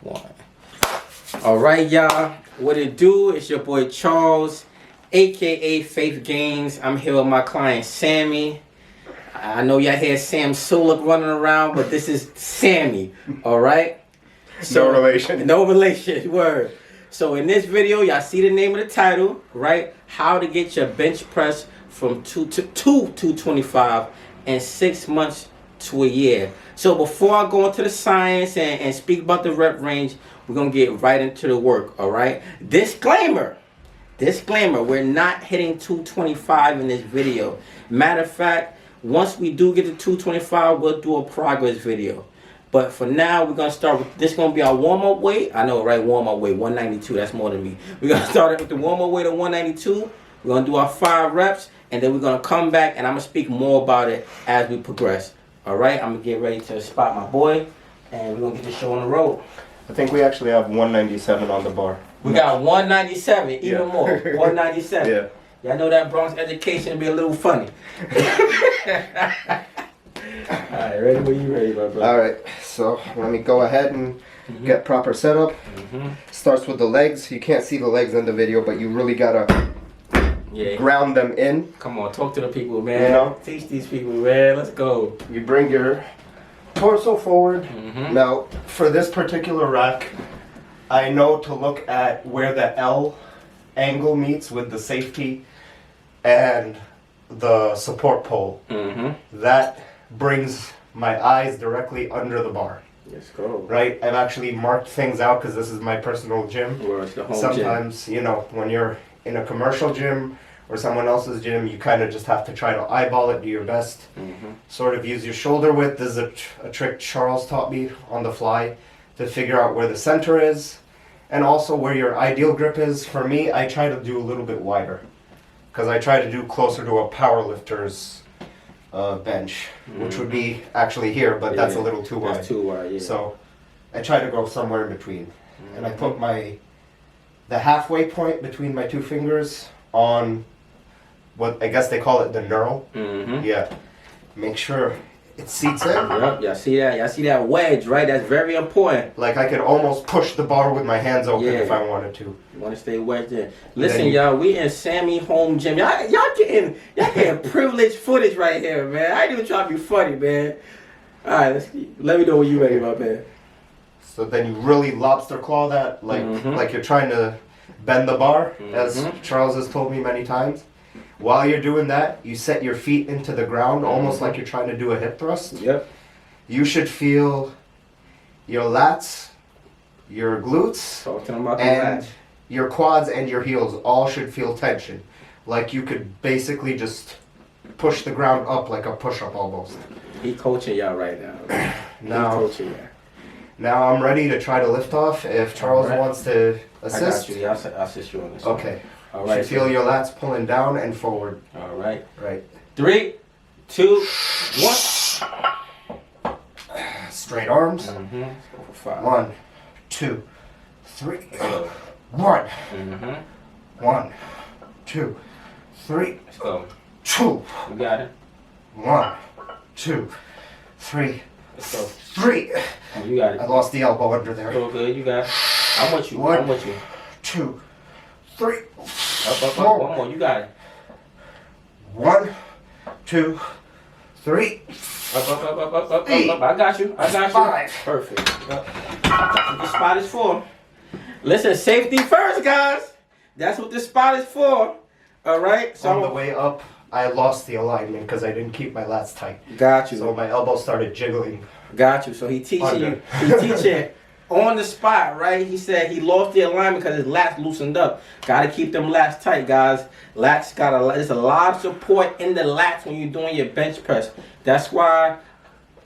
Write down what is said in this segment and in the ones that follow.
One. All right, y'all. What it do? It's your boy Charles, aka Faithgains. I'm here with my client Sammy. I know y'all hear Sam Sulek running around, but this is Sammy. All right. So, no relation. No relation. Word. So in this video, y'all see the name of the title, right? How to get your bench press from 225 in 6 months to a year. So before I go into the science and speak about the rep range, we're going to get right into the work, all right? Disclaimer, we're not hitting 225 in this video. Matter of fact, once we do get to 225, we'll do a progress video. But for now, we're going to start with, this is going to be our warm-up weight. I know, right? Warm-up weight, 192, that's more than me. We're going to start with the warm-up weight of 192. We're going to do our 5 reps, and then we're going to come back, and I'm going to speak more about it as we progress. All right, I'm going to get ready to spot my boy, and we're going to get the show on the road. I think we actually have 197 on the bar. We got 197, even more. 197. Yeah. Y'all know that Bronx education be a little funny. Alright, ready when you ready, my brother. Alright, so let me go ahead and get proper setup. Starts with the legs. You can't see the legs in the video, but you really gotta ground them in. Come on, talk to the people, man. You know? Teach these people, man. Let's go. You bring your torso forward. Now, for this particular rack, I know to look at where the L angle meets with the safety and the support pole. That brings my eyes directly under the bar. Let's go. Right? I've actually marked things out because this is my personal gym. Well, it's the home Sometimes, gym. you know, when you're in a commercial gym or someone else's gym, you kind of just have to try to eyeball it, do your best. Sort of use your shoulder width. This is a trick Charles taught me on the fly to figure out where the center is and also where your ideal grip is. For me, I try to do a little bit wider because I try to do closer to a power lifter's bench, which would be actually here, but that's a little too wide. That's too wide, yeah. So I try to go somewhere in between. And I put the halfway point between my two fingers on what I guess they call it the knurl. Yeah. Make sure it seats in. Yep, y'all see that? Y'all see that wedge, right? That's very important. Like I could almost push the bar with my hands open if I wanted to. You want to stay wedged in. Listen, y'all, we in Sammy home gym. Y'all getting privileged footage right here, man. I ain't even trying to be funny, man. All right, let me know when you ready, my man. So then you really lobster claw that, like you're trying to bend the bar, as Charles has told me many times. While you're doing that, you set your feet into the ground, almost like you're trying to do a hip thrust. Yep. You should feel your lats, your glutes, and your quads and your heels all should feel tension. Like you could basically just push the ground up like a push-up almost. He coaching y'all right now. He coaching y'all. Now I'm ready to try to lift off. If Charles wants to assist. I got you. I'll assist you on this. Okay. All right. You should feel your lats pulling down and forward. All right. Right. 3, 2, 1. Straight arms. 1, 2, 3. 1. 1, 2, 3. Let's go. 2. You got it. 1, 2, 3. Let's go. 3. Oh, you got it. I lost the elbow under there. So good. You got it. I'm with you. 1, I'm with you. 2, 3. Up. One more. You got it. 1, 2, 3. Up. I got you. 5. Perfect. That's what the spot is for. Listen, safety first, guys. That's what the spot is for. All right. So on the way up, I lost the alignment because I didn't keep my lats tight. Got you. So my elbow started jiggling. Got you. So he teaching you. He teaching on the spot, right? He said he lost the alignment because his lats loosened up. Got to keep them lats tight, guys. Lats there's a lot of support in the lats when you're doing your bench press. That's why,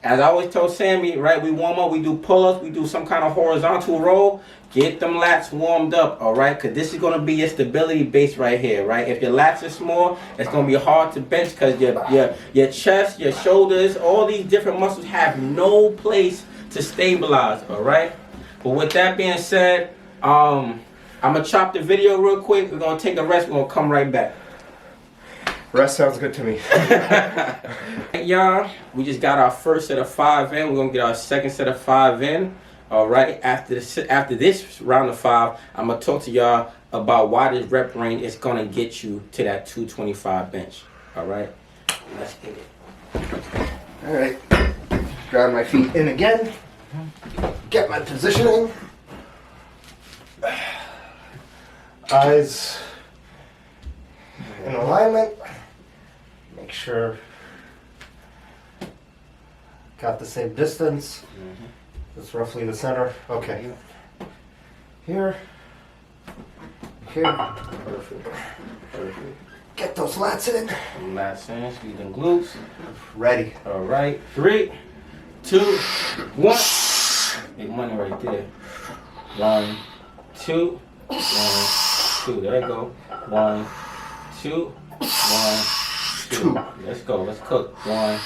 as I always tell Sammy, right? We warm up, we do pull-ups, we do some kind of horizontal roll. Get them lats warmed up, all right? Because this is going to be your stability base right here, right? If your lats are small, it's going to be hard to bench because your chest, your shoulders, all these different muscles have no place to stabilize, all right? But with that being said, I'm going to chop the video real quick. We're going to take a rest. We're going to come right back. Rest sounds good to me. Y'all, we just got our first set of 5 in. We're going to get our second set of 5 in. All right. After this round of 5, I'm gonna talk to y'all about why this rep range is gonna get you to that 225 bench. All right. Let's get it. All right. Grab my feet in again. Get my positioning. Eyes in alignment. Make sure got the same distance. That's roughly the center. Okay. Here. Here. Perfect. Perfect. Get those lats in. Lats in. Squeeze them glutes. Ready. All right. 3, 2, 1. Big money right there. 1, 2, 1, 2. There you go. 1, 2, 1, 2. Let's go. Let's cook. 1,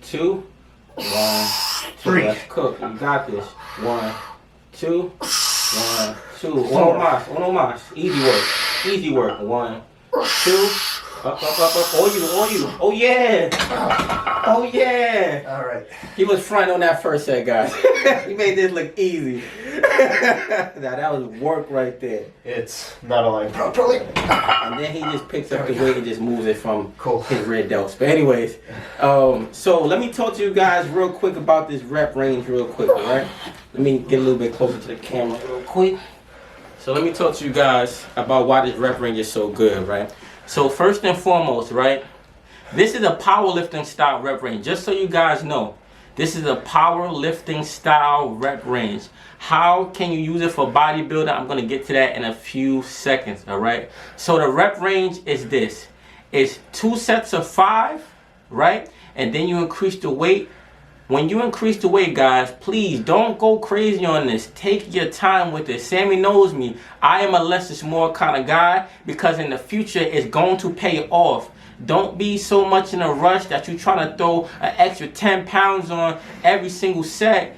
2, 1, 2. 3. Let's cook. You got this. 1, 2, 1, 2. Uno más. Easy work. Easy work. 1, 2. Up. Oh, you. Oh, yeah. Oh, yeah. All right. He was front on that first set, guys. He made this look easy. Now, that was work right there. It's not aligned properly. And then he just picks up the weight and just moves it from Cool. his red delts. But anyways, so let me talk to you guys real quick about this rep range real quick, all right? Let me get a little bit closer to the camera real quick. So let me talk to you guys about why this rep range is so good, right? So first and foremost, right? This is a powerlifting style rep range. Just so you guys know, this is a powerlifting style rep range. How can you use it for bodybuilding? I'm going to get to that in a few seconds, all right? So the rep range is this. It's 2 sets of 5, right? And then you increase the weight. When you increase the weight, guys, please don't go crazy on this. Take your time with it. Sammy knows me. I am a less is more kind of guy because in the future it's going to pay off. Don't be so much in a rush that you're trying to throw an extra 10 pounds on every single set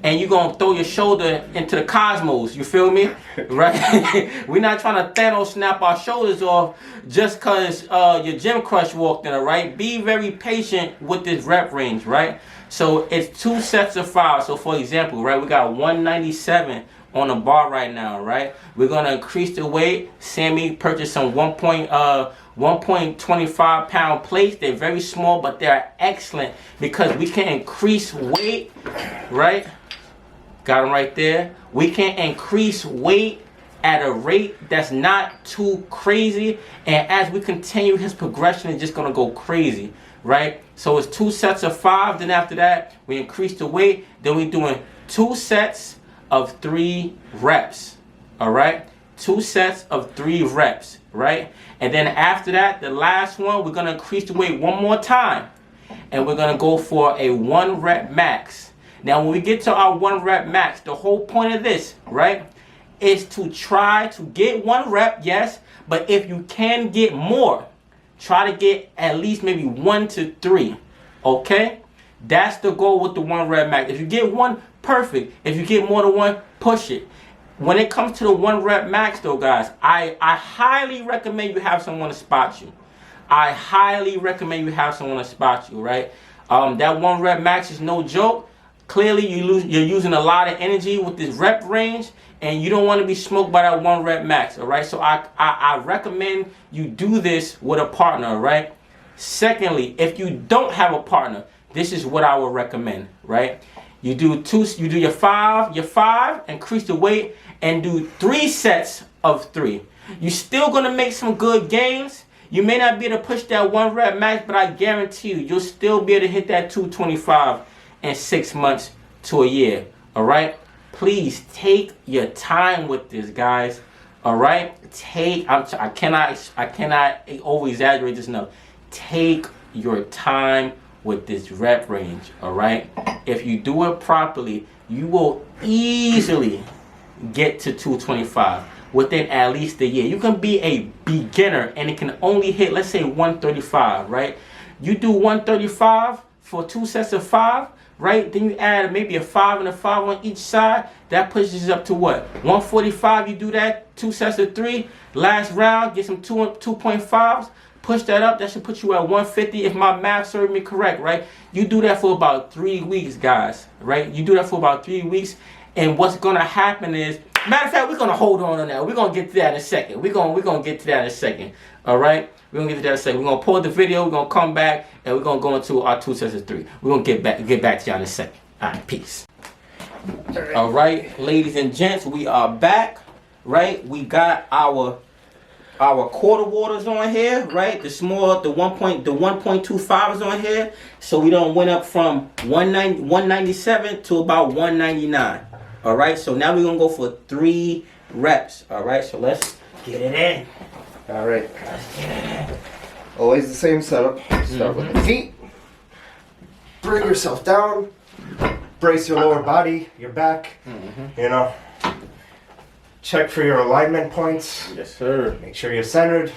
and you're going to throw your shoulder into the cosmos. You feel me? Right? We're not trying to Thanos snap our shoulders off just because your gym crush walked in, all right? Be very patient with this rep range, right? So it's 2 sets of 5. So for example, right, we got 197 on the bar right now, right? We're going to increase the weight. Sammy purchased some 1.25 pound plates. They're very small, but they're excellent because we can increase weight, right? Got them right there. We can increase weight at a rate that's not too crazy. And as we continue, his progression is just going to go crazy, right? So it's 2 sets of 5. Then after that, we increase the weight. Then we're doing 2 sets of 3 reps, all right? 2 sets of 3 reps, right? And then after that, the last one, we're going to increase the weight one more time. And we're going to go for a 1 rep max. Now, when we get to our 1 rep max, the whole point of this, right, is to try to get 1 rep, yes, but if you can get more, try to get at least maybe 1 to 3, okay? That's the goal with the 1 rep max. If you get 1, perfect. If you get more than 1, push it. When it comes to the 1 rep max though, guys, I highly recommend you have someone to spot you. I highly recommend you have someone to spot you, right? That 1 rep max is no joke. Clearly, you're using a lot of energy with this rep range, and you don't want to be smoked by that 1 rep max, all right? So I recommend you do this with a partner, right? Secondly, if you don't have a partner, this is what I would recommend, right? You do your 5, increase the weight, and do 3 sets of 3. You're still going to make some good gains. You may not be able to push that 1 rep max, but I guarantee you'll still be able to hit that 225 in 6 months to a year, all right? Please take your time with this, guys, all right? I cannot over exaggerate this enough. Take your time with this rep range, all right? If you do it properly, you will easily get to 225 within at least a year. You can be a beginner and it can only hit, let's say, 135, right? You do 135 for 2 sets of 5, right? Then you add maybe a 5 and a 5 on each side. That pushes up to what? 145. You do that, 2 sets of 3. Last round, get some 2.5s. Push that up. That should put you at 150 if my math serves me correct, right? You do that for about 3 weeks, guys, right? You do that for about 3 weeks. And what's gonna happen is, matter of fact, we're gonna hold on that. We're gonna get to that in a second. We're gonna get to that in a second. All right, we're gonna get to that in a second. We're gonna pause the video. We're gonna come back and we're gonna go into our 2 sets of 3. We're gonna get back to y'all in a second. All right, peace. All right, ladies and gents, we are back. Right, we got our quarter waters on here, right? The 1.25 is on here, so we don't went up from 197 to about 199. All right, so now we're gonna go for 3 reps. All right, so let's get it in. All right. Let's get it in. Always the same setup. Start with the feet. Bring yourself down. Brace your lower body, your back. You know. Check for your alignment points. Yes, sir. Make sure you're centered.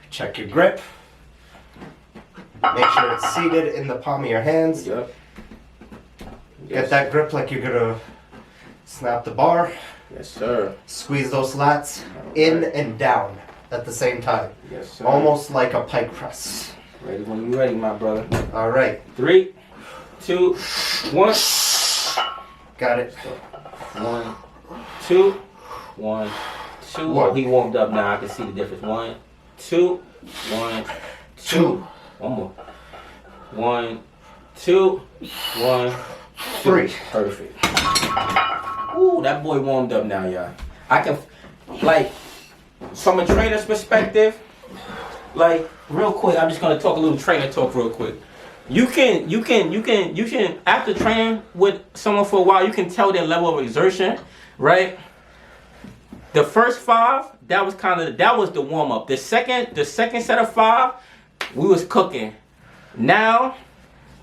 Check your grip. Make sure it's seated in the palm of your hands. Yep. Get that grip like you're gonna snap the bar. Yes, sir. Squeeze those lats in and down at the same time. Yes, sir. Almost like a pike press. Ready when you're ready, my brother. All right. 3, 2, 1. Got it. 1, 2, 1, 2. Oh, he warmed up now. I can see the difference. 1, 2, 1, 2. One more. 1, 2, 1, 3. Perfect. Ooh, that boy warmed up now, y'all. I can, like, from a trainer's perspective, like, real quick, I'm just gonna talk a little trainer talk real quick. You can, after training with someone for a while, you can tell their level of exertion, right? The first 5, that was the warm up. The second set of 5, we was cooking. Now,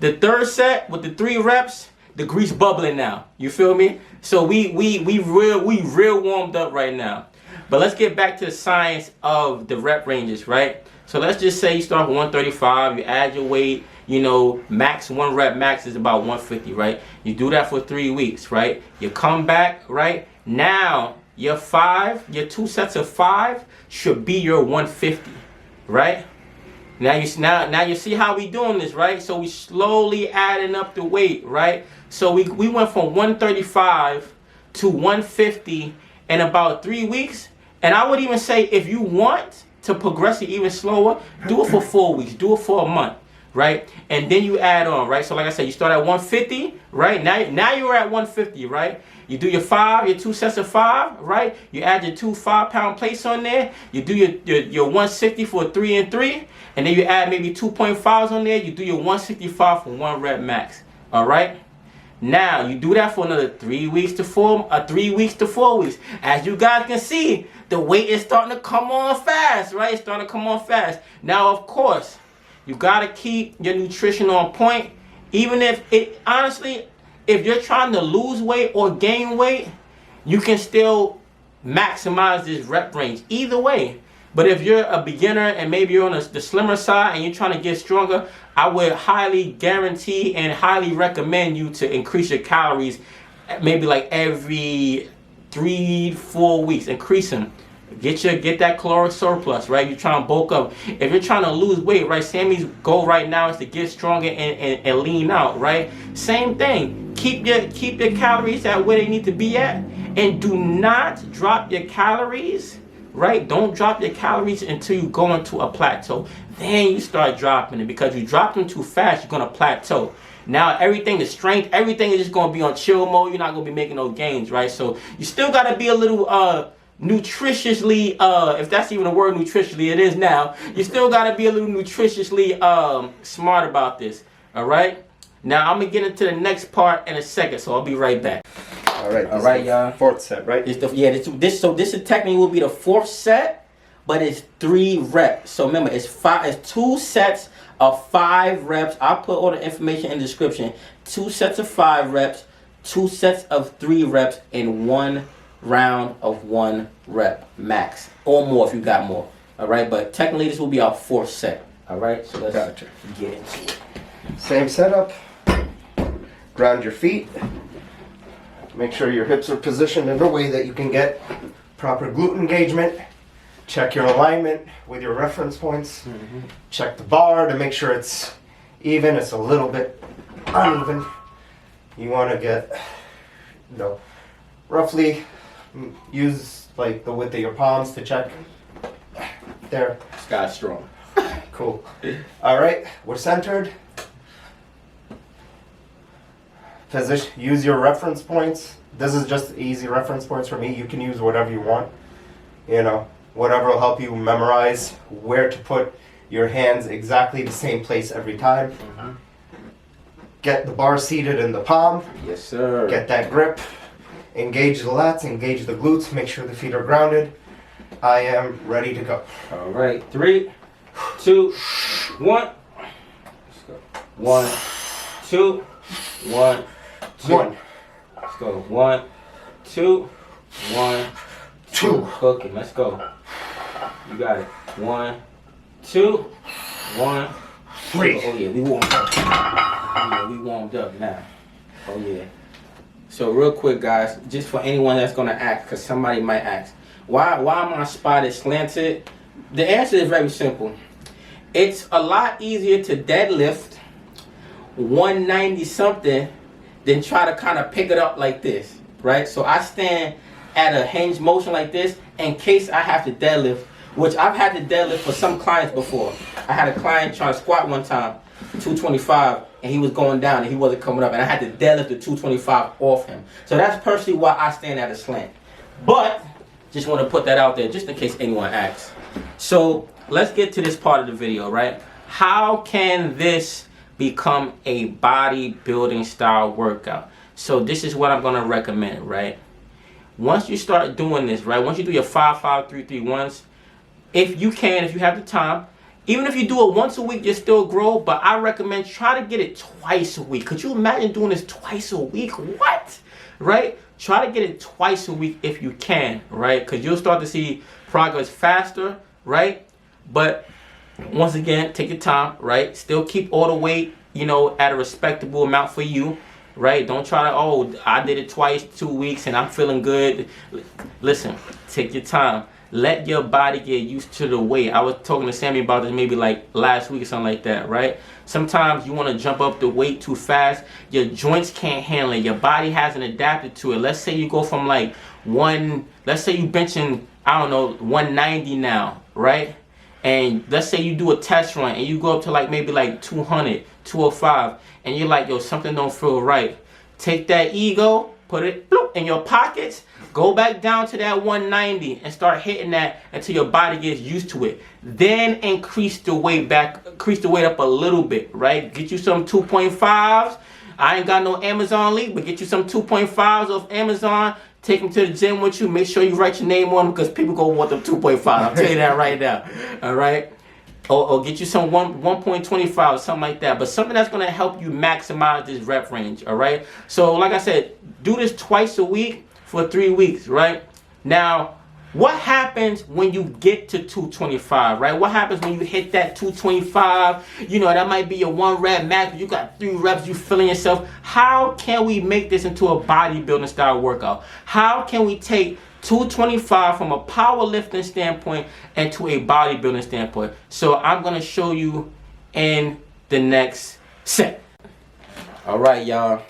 the third set with the 3 reps, the grease bubbling now. You feel me? So we real warmed up right now. But let's get back to the science of the rep ranges, right? So let's just say you start with 135, you add your weight, you know, max 1 rep max is about 150, right? You do that for 3 weeks, right? You come back, right? Now your 2 sets of 5 should be your 150, right? Now you see how we doing this, right? So we slowly adding up the weight, right? So we went from 135 to 150 in about 3 weeks. And I would even say if you want to progress it even slower, do it for 4 weeks, do it for a month, right? And then you add on, right? So like I said, you start at 150, right? Now you're at 150, right? You do your 2 sets of 5, right? You add your 2 5-pound plates on there. You do your 160 for 3 and 3, and then you add maybe 2.5s on there. You do your 165 for 1 rep max. All right. Now you do that for another 3 weeks to 4 weeks. As you guys can see, the weight is starting to come on fast, right? It's starting to come on fast. Now, of course, you gotta keep your nutrition on point, even if it honestly. If you're trying to lose weight or gain weight, you can still maximize this rep range. Either way. But if you're a beginner and maybe you're on the slimmer side and you're trying to get stronger, I would highly guarantee and highly recommend you to increase your calories maybe like every 3-4 weeks. Increase them. Get that caloric surplus, right? You're trying to bulk up. If you're trying to lose weight, right? Sammy's goal right now is to get stronger and lean out, right? Same thing. Keep your calories at where they need to be at, and do not drop your calories, right? Don't drop your calories until you go into a plateau. Then you start dropping it, because you drop them too fast, you're gonna plateau. Now everything is strength, everything is just gonna be on chill mode. You're not gonna be making no gains, right? So you still gotta be a little nutritiously, if that's even a word, nutritiously, it is now. You still gotta be a little nutritiously smart about this. All right. Now I'm gonna get into the next part in a second, so I'll be right back. All right. All right, y'all. 4th set, right? This is technically will be the 4th set, but it's 3 reps. So remember, it's 2 sets of 5 reps. I'll put all the information in the description. 2 sets of 5 reps, 2 sets of 3 reps, and 1 round of 1 rep max, or more if you got more. All right, but technically this will be our 4th set. All right, so let's get into it. Same setup. Ground your feet. Make sure your hips are positioned in a way that you can get proper glute engagement. Check your alignment with your reference points. Check the bar to make sure it's even. It's a little bit uneven. You want to get you know, roughly use like the width of your palms to check. There. This guy's strong. Cool. All right, we're centered. Position. Use your reference points. This is just easy reference points for me. You can use whatever you want. You know, whatever will help you memorize where to put your hands exactly the same place every time. Mm-hmm. Get the bar seated in the palm. Yes, sir. Get that grip. Engage the lats, engage the glutes, make sure the feet are grounded. I am ready to go. All right, 3, 2, 1. Let's go. 1, 2, 1, 2. 1, Let's go. 1, 2, 1, 2. Cooking. Let's go. You got it. 1, 2, 1, 3. Oh yeah, we warmed up. Yeah, we warmed up now. Oh yeah. So real quick, guys, just for anyone that's gonna ask, because somebody might ask, why my spot is slanted? The answer is very simple. It's a lot easier to deadlift 190 something than try to kind of pick it up like this, right? So I stand at a hinge motion like this in case I have to deadlift, which I've had to deadlift for some clients before. I had a client trying to squat one time, 225, and he was going down and he wasn't coming up, and I had to deadlift the 225 off him. So that's personally why I stand at a slant. But just want to put that out there just in case anyone asks. So let's get to this part of the video, right? How can this become a bodybuilding style workout? So this is what I'm going to recommend, right? Once you start doing this, right? Once you do your 5, 5, 3, 3, 1s, if you have the time, even if you do it once a week, you still grow, but I recommend try to get it twice a week. Could you imagine doing this twice a week? What? Right? Try to get it twice a week if you can, right? Because you'll start to see progress faster, right? But once again, take your time, right? Still keep all the weight, you know, at a respectable amount for you, right? Don't try to, oh, I did it twice, 2 weeks, and I'm feeling good. Listen, take your time. Let your body get used to the weight. I was talking to Sammy about this maybe like last week or something like that, right? Sometimes you want to jump up the weight too fast. Your joints can't handle it. Your body hasn't adapted to it. Let's say you go from like let's say you benching, I don't know, 190 now, right? And let's say you do a test run and you go up to like maybe like 200, 205, and you're like, yo, something don't feel right. Take that ego, put it in your pockets, go back down to that 190 and start hitting that until your body gets used to it. Then increase the weight up a little bit, right? Get you some 2.5s. I ain't got no Amazon link, but get you some 2.5s off Amazon. Take them to the gym with you. Make sure you write your name on them because people go want them 2.5. I'll tell you that right now. All right? Or get you some 1.25 or something like that. But something that's going to help you maximize this rep range. All right? So like I said, do this twice a week for 3 weeks, right? Now, what happens when you get to 225, right? What happens when you hit that 225? You know, that might be your 1 rep max, but you got 3 reps, you feeling yourself. How can we make this into a bodybuilding style workout? How can we take 225 from a powerlifting standpoint and to a bodybuilding standpoint? So I'm going to show you in the next set. All right, y'all.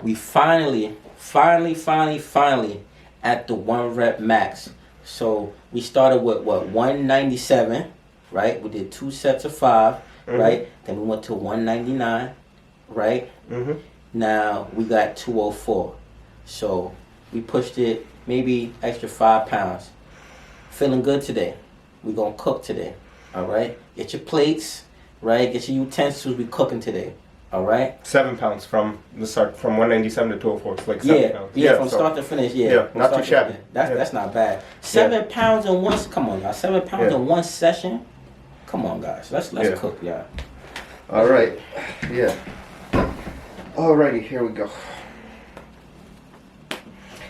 We finally at the 1 rep max. So we started with what, 197, right? We did 2 sets of 5, right? Then we went to 199, right? Now we got 204. So we pushed it maybe extra 5 pounds. Feeling good today. We're gonna cook today. All right? Get your plates, right? Get your utensils. We cooking today. All right. 7 pounds from the start, from 197 to 204. It's like 7 pounds. Yeah, from start to finish. Yeah, not too shabby. That's not bad. 7 pounds in one. Come on, y'all. 7 pounds in one session. Come on, guys. Let's cook, y'all. All right. Yeah. Alrighty, here we go.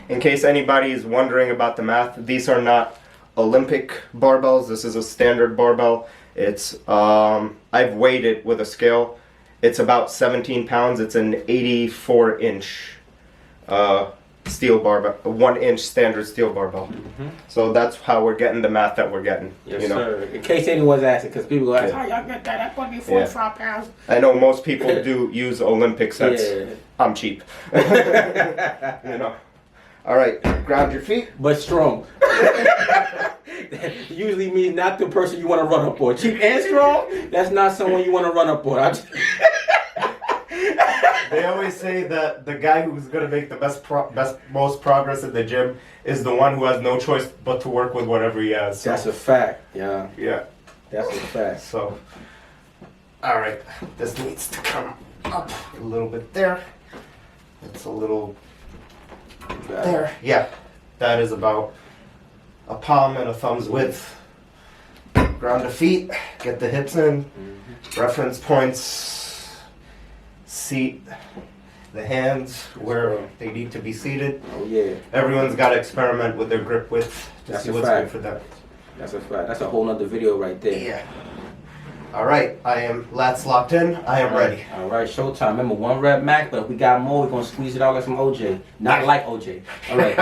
In case anybody is wondering about the math, these are not Olympic barbells. This is a standard barbell. It's I've weighed it with a scale. It's about 17 pounds. It's an 84-inch steel barbell, 1-inch standard steel barbell. So that's how we're getting the math that we're getting. Yes, sir. In case anyone's asking, because people go ask, how y'all get that? That probably 45 pounds. I know most people do use Olympic sets. I'm cheap. You know. All right, ground your feet. But strong. Usually means not the person you want to run up on. Cheap and strong, that's not someone you want to run up on. They always say that the guy who's going to make the most progress in the gym is the one who has no choice but to work with whatever he has. So. That's a fact. Yeah. Yeah. That's a fact. So, all right, this needs to come up a little bit there. It's a little there. Yeah, that is about a palm and a thumb's width. Ground the feet, get the hips in, reference points, seat the hands where they need to be seated. Oh yeah. Everyone's got to experiment with their grip width to see what's good for them. That's a fact. That's a whole nother video right there. Yeah. All right, I am lats locked in. I am ready. All right, showtime. Remember, 1 rep max, but if we got more, we're going to squeeze it out like some OJ. Not like OJ. All right.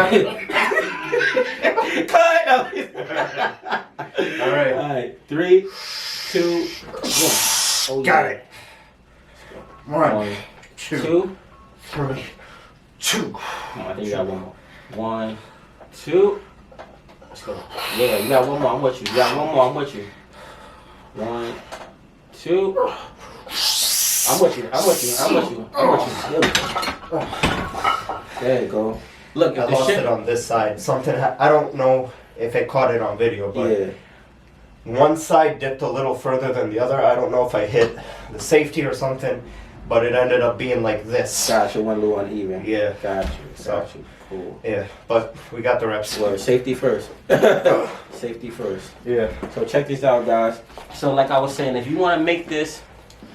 Cut! All right. All right. 3, 2, 1. Got it. 1, 2, 3, 2. Oh, I think you got one more. 1, 2. Let's go. Yeah, you got one more. I'm with you. You got one more. I'm with you. 1, 2. I'm with you. I'm with you. I'm with you. I'm with you. There you go. Look, I lost it on this side. Something I don't know if it caught it on video, but yeah. One side dipped a little further than the other. I don't know if I hit the safety or something, but it ended up being like this. Gotcha, one little uneven. Yeah. Gotcha. So, Gotcha. Cool. Yeah, but we got the reps. Well, safety first. Safety first. Yeah. So check this out, guys. So like I was saying, if you want to make this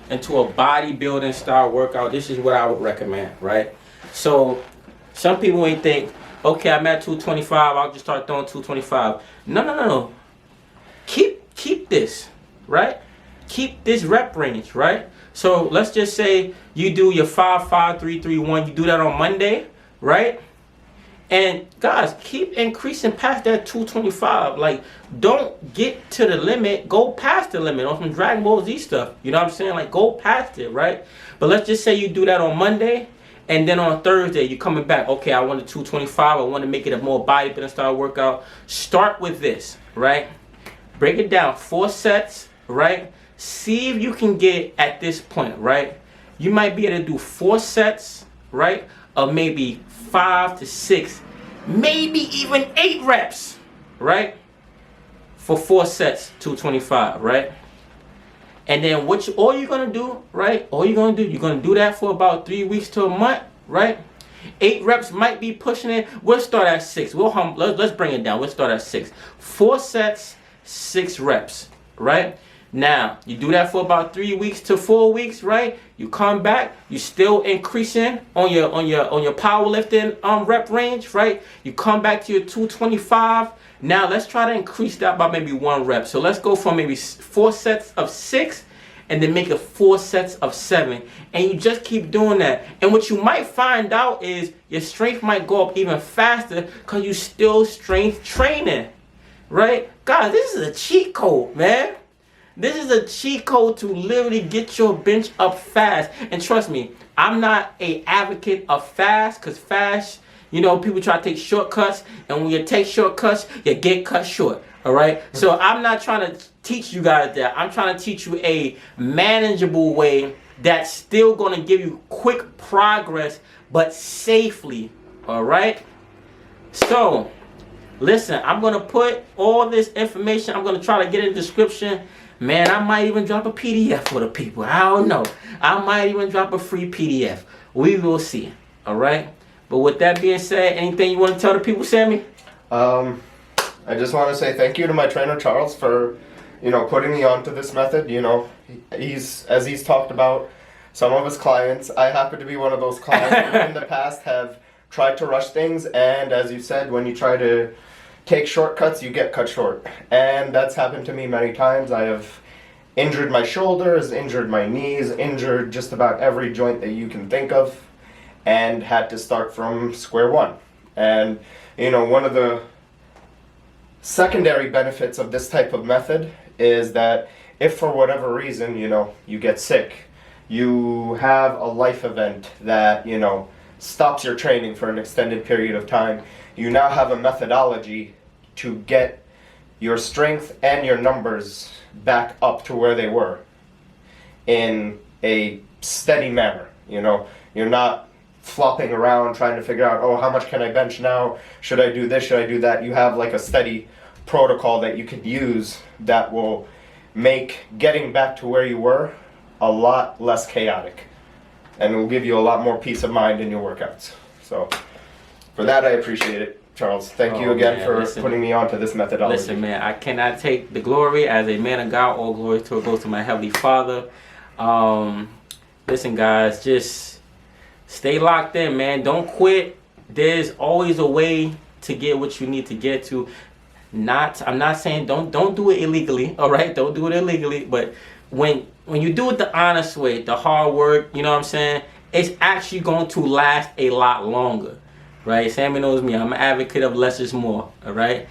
into a bodybuilding style workout, this is what I would recommend, right? So some people may think, okay, I'm at 225, I'll just start throwing 225. No. Keep this, right? Keep this rep range, right? So let's just say you do your 5, 5, 3, 3, 1. You do that on Monday, right? And guys, keep increasing past that 225. Like, don't get to the limit. Go past the limit on some Dragon Ball Z stuff. You know what I'm saying? Like, go past it, right? But let's just say you do that on Monday, and then on Thursday you're coming back. Okay, I want a 225. I want to make it a more bodybuilding style workout. Start with this, right? Break it down 4 sets, right? See if you can get at this point, right? You might be able to do 4 sets, right? Of maybe 5 to 6, maybe even 8 reps, right? For 4 sets, 225, right? And then all you're gonna do, right? You're gonna do that for about 3 weeks to a month, right? 8 reps might be pushing it. We'll start at 6. Let's bring it down. We'll start at 6. 4 sets, 6 reps, right? Now, you do that for about 3 weeks to 4 weeks, right? You come back, you still increasing on your powerlifting rep range, right? You come back to your 225. Now, let's try to increase that by maybe 1 rep. So let's go from maybe 4 sets of 6 and then make it 4 sets of 7. And you just keep doing that. And what you might find out is your strength might go up even faster because you still strength training, right? Guys, this is a cheat code, man. This is a cheat code to literally get your bench up fast. And trust me, I'm not an advocate of fast, because fast, you know, people try to take shortcuts. And when you take shortcuts, you get cut short. All right? So I'm not trying to teach you guys that. I'm trying to teach you a manageable way that's still going to give you quick progress, but safely. All right? So, listen, I'm going to put all this information, I'm going to try to get in the description. Man, I might even drop a PDF for the people. I don't know. I might even drop a free PDF. We will see. All right? But with that being said, anything you want to tell the people, Sammy? I just want to say thank you to my trainer, Charles, for, putting me onto this method. As he's talked about some of his clients, I happen to be one of those clients who in the past have tried to rush things. And as you said, when you try to take shortcuts, you get cut short. And that's happened to me many times. I have injured my shoulders, injured my knees, injured just about every joint that you can think of, and had to start from square one. And, one of the secondary benefits of this type of method is that if for whatever reason, you get sick, you have a life event that, stops your training for an extended period of time, you now have a methodology to get your strength and your numbers back up to where they were in a steady manner. You know, you're not flopping around trying to figure out, oh, how much can I bench now? Should I do this? Should I do that? You have like a steady protocol that you can use that will make getting back to where you were a lot less chaotic, and it will give you a lot more peace of mind in your workouts. So for that, I appreciate it, Charles. Thank you again for putting me onto this methodology. Listen, man, I cannot take the glory as a man of God. All glory goes to my Heavenly Father. Listen, guys, just stay locked in, man. Don't quit. There's always a way to get what you need to get to. I'm not saying don't do it illegally, all right? Don't do it illegally, but when you do it the honest way, the hard work, you know what I'm saying, it's actually going to last a lot longer, right? Sammy knows me. I'm an advocate of less is more, all right?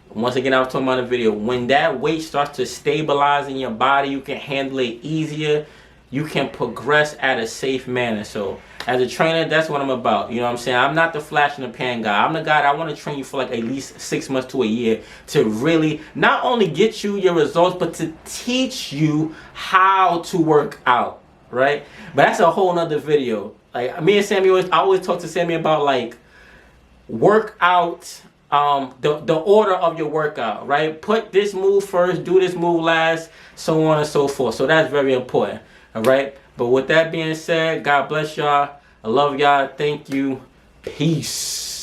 Once again, I was talking about in the video, when that weight starts to stabilize in your body, you can handle it easier. You can progress at a safe manner. So as a trainer, that's what I'm about. You know what I'm saying? I'm not the flash in the pan guy. I'm the guy that I want to train you for like at least 6 months to a year to really not only get you your results, but to teach you how to work out, right? But that's a whole nother video. Like me and Sammy, I always talk to Sammy about like workout, the order of your workout, right? Put this move first, do this move last, so on and so forth. So that's very important, all right? But with that being said, God bless y'all. I love y'all. Thank you. Peace.